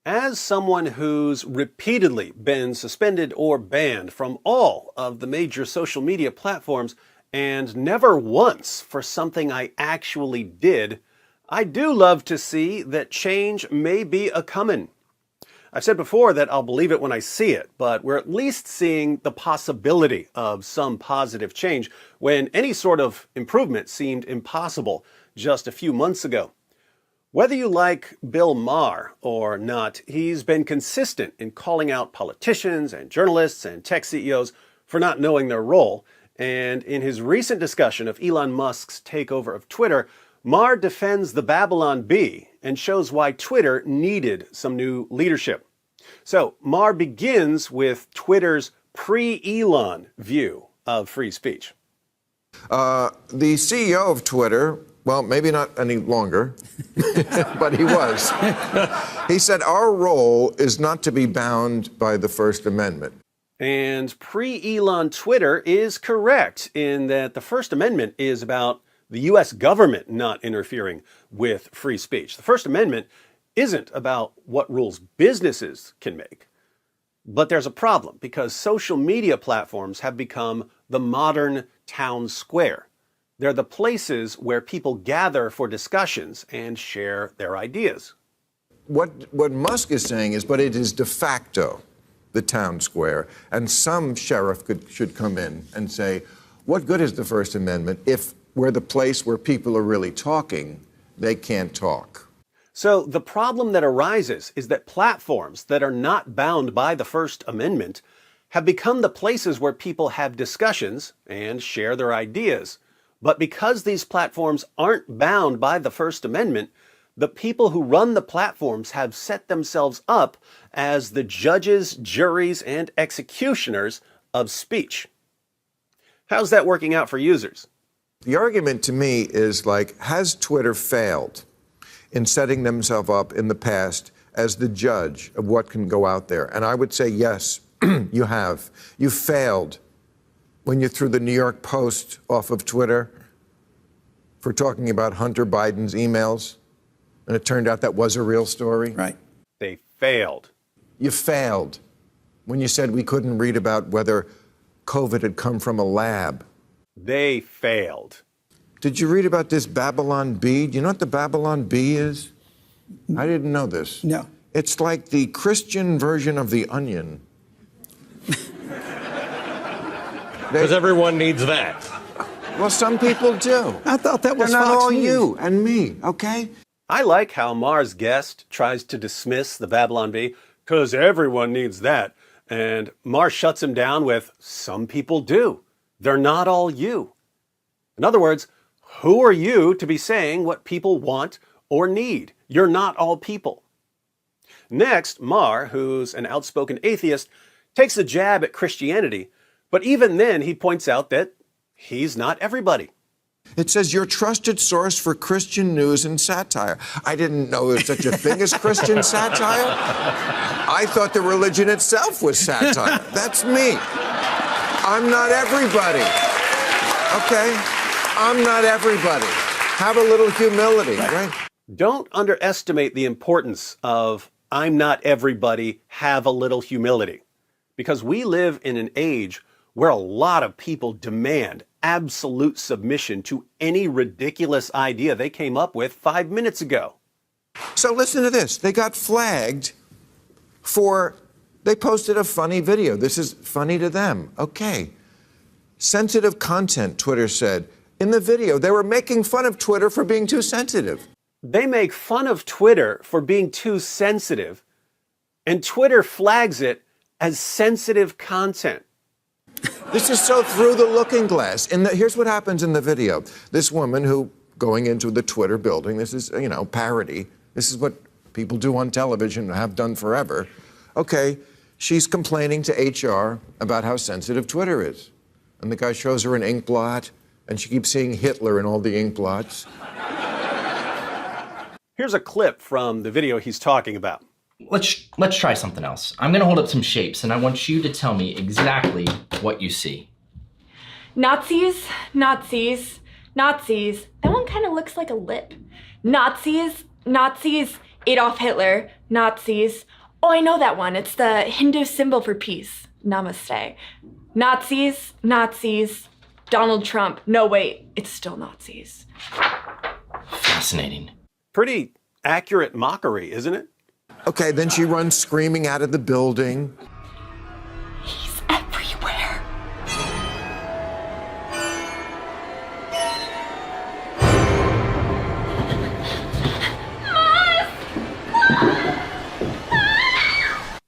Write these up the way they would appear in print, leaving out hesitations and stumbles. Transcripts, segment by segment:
As someone who's repeatedly been suspended or banned from all of the major social media platforms and never once for something I actually did, I do love to see that change may be a-comin'. I've said before that I'll believe it when I see it, but we're at least seeing the possibility of some positive change when any sort of improvement seemed impossible just a few months ago. Whether you like Bill Maher or not, he's been consistent in calling out politicians and journalists and tech CEOs for not knowing their role. And in his recent discussion of Elon Musk's takeover of Twitter, Maher defends the Babylon Bee and shows why Twitter needed some new leadership. So Maher begins with Twitter's pre-Elon view of free speech. The CEO of Twitter, well, maybe not any longer, but he was. He said, our role is not to be bound by the First Amendment. And pre-Elon Twitter is correct in that the First Amendment is about the U.S. government not interfering with free speech. The First Amendment isn't about what rules businesses can make. But there's a problem because social media platforms have become the modern town square. They're the places where people gather for discussions and share their ideas. What Musk is saying is, but it is de facto the town square. And some sheriff should come in and say, what good is the First Amendment if we're the place where people are really talking, they can't talk? So the problem that arises is that platforms that are not bound by the First Amendment have become the places where people have discussions and share their ideas. But because these platforms aren't bound by the First Amendment, the people who run the platforms have set themselves up as the judges, juries, and executioners of speech. How's that working out for users? The argument to me is like, has Twitter failed in setting themselves up in the past as the judge of what can go out there? And I would say, yes, you have. You failed when you threw the New York Post off of Twitter for talking about Hunter Biden's emails, and it turned out that was a real story. Right. They failed. You failed when you said we couldn't read about whether COVID had come from a lab. They failed. Did you read about this Babylon Bee? Do you know what the Babylon Bee is? I didn't know this. No. It's like the Christian version of the Onion. Because everyone needs that. Well, some people do. I thought that was They're not Fox all News. you and me, okay? I like how Maher's guest tries to dismiss the Babylon Bee, because everyone needs that. And Maher shuts him down with, some people do. They're not all you. In other words, who are you to be saying what people want or need? You're not all people. Next, Maher, who's an outspoken atheist, takes a jab at Christianity, but even then he points out that he's not everybody. It says your trusted source for Christian news and satire. I didn't know there was such a thing as Christian satire. I thought the religion itself was satire. That's me. I'm not everybody. Okay? I'm not everybody. Have a little humility, right? Don't underestimate the importance of I'm not everybody, have a little humility. Because we live in an age where a lot of people demand absolute submission to any ridiculous idea they came up with 5 minutes ago. So listen to this. They got flagged they posted a funny video. This is funny to them. Okay. Sensitive content, Twitter said. In the video, they were making fun of Twitter for being too sensitive. They make fun of Twitter for being too sensitive, and Twitter flags it as sensitive content. This is so through the looking glass. Here's what happens in the video. This woman who, going into the Twitter building, this is, parody. This is what people do on television and have done forever. Okay, she's complaining to HR about how sensitive Twitter is. And the guy shows her an ink blot, and she keeps seeing Hitler in all the ink blots. Here's a clip from the video he's talking about. Let's try something else. I'm gonna hold up some shapes and I want you to tell me exactly what you see. Nazis, Nazis, Nazis. That one kind of looks like a lip. Nazis, Nazis, Adolf Hitler, Nazis. Oh, I know that one. It's the Hindu symbol for peace. Namaste. Nazis, Nazis, Donald Trump. No, wait, it's still Nazis. Fascinating. Pretty accurate mockery, isn't it? Okay, then she runs screaming out of the building. He's everywhere.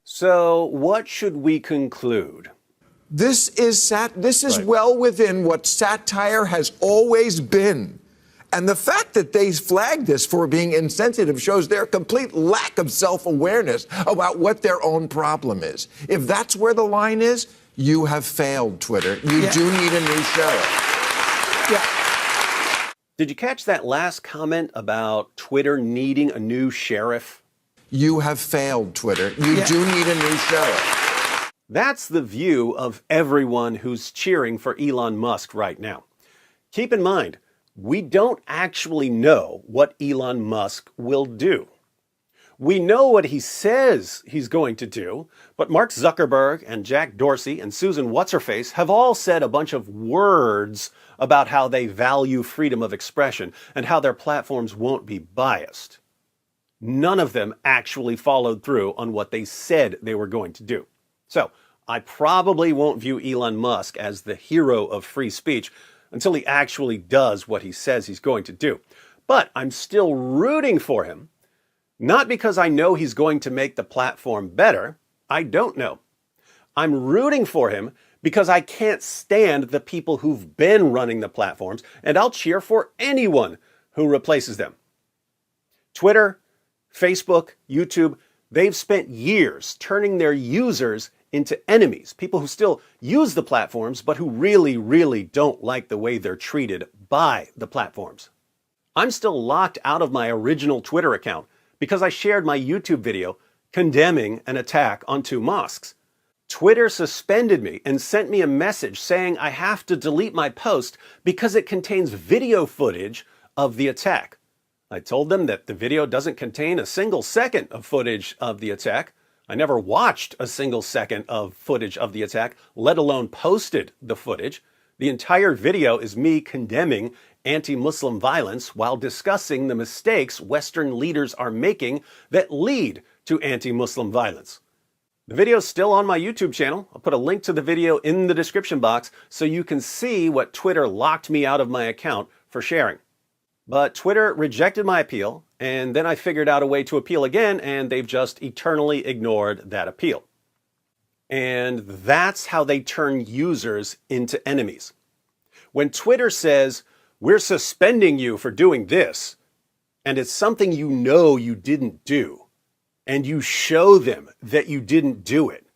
So, what should we conclude? This is well within what satire has always been. And the fact that they flagged this for being insensitive shows their complete lack of self-awareness about what their own problem is. If that's where the line is, you have failed, Twitter. You do need a new sheriff. Yeah. Did you catch that last comment about Twitter needing a new sheriff? You have failed, Twitter. You do need a new sheriff. That's the view of everyone who's cheering for Elon Musk right now. Keep in mind, we don't actually know what Elon Musk will do. We know what he says he's going to do, but Mark Zuckerberg and Jack Dorsey and Susan What's-Her-Face have all said a bunch of words about how they value freedom of expression and how their platforms won't be biased. None of them actually followed through on what they said they were going to do. So, I probably won't view Elon Musk as the hero of free speech until he actually does what he says he's going to do. But I'm still rooting for him, not because I know he's going to make the platform better. I don't know. I'm rooting for him because I can't stand the people who've been running the platforms, and I'll cheer for anyone who replaces them. Twitter, Facebook, YouTube, they've spent years turning their users into enemies, people who still use the platforms, but who really, really don't like the way they're treated by the platforms. I'm still locked out of my original Twitter account because I shared my YouTube video condemning an attack on two mosques. Twitter suspended me and sent me a message saying I have to delete my post because it contains video footage of the attack. I told them that the video doesn't contain a single second of footage of the attack. I never watched a single second of footage of the attack, let alone posted the footage. The entire video is me condemning anti-Muslim violence while discussing the mistakes Western leaders are making that lead to anti-Muslim violence. The video is still on my YouTube channel. I'll put a link to the video in the description box so you can see what Twitter locked me out of my account for sharing. But Twitter rejected my appeal, and then I figured out a way to appeal again, and they've just eternally ignored that appeal. And that's how they turn users into enemies. When Twitter says, we're suspending you for doing this, and it's something you know you didn't do, and you show them that you didn't do it,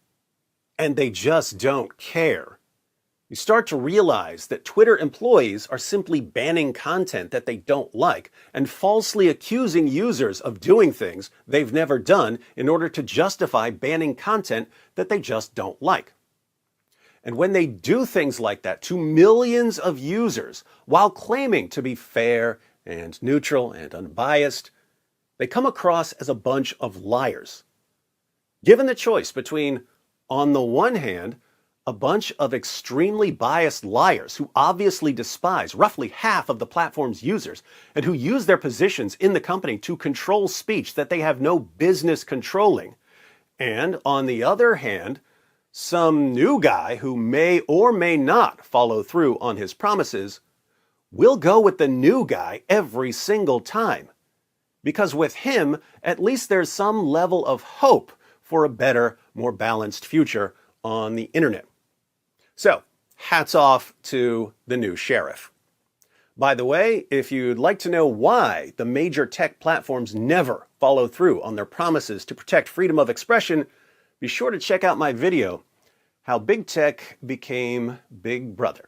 and they just don't care, you start to realize that Twitter employees are simply banning content that they don't like and falsely accusing users of doing things they've never done in order to justify banning content that they just don't like. And when they do things like that to millions of users while claiming to be fair and neutral and unbiased, they come across as a bunch of liars. Given the choice between, on the one hand, a bunch of extremely biased liars who obviously despise roughly half of the platform's users and who use their positions in the company to control speech that they have no business controlling, and on the other hand, some new guy who may or may not follow through on his promises, we'll go with the new guy every single time. Because with him, at least there's some level of hope for a better, more balanced future on the internet. So, hats off to the new sheriff. By the way, if you'd like to know why the major tech platforms never follow through on their promises to protect freedom of expression, be sure to check out my video, How Big Tech Became Big Brother.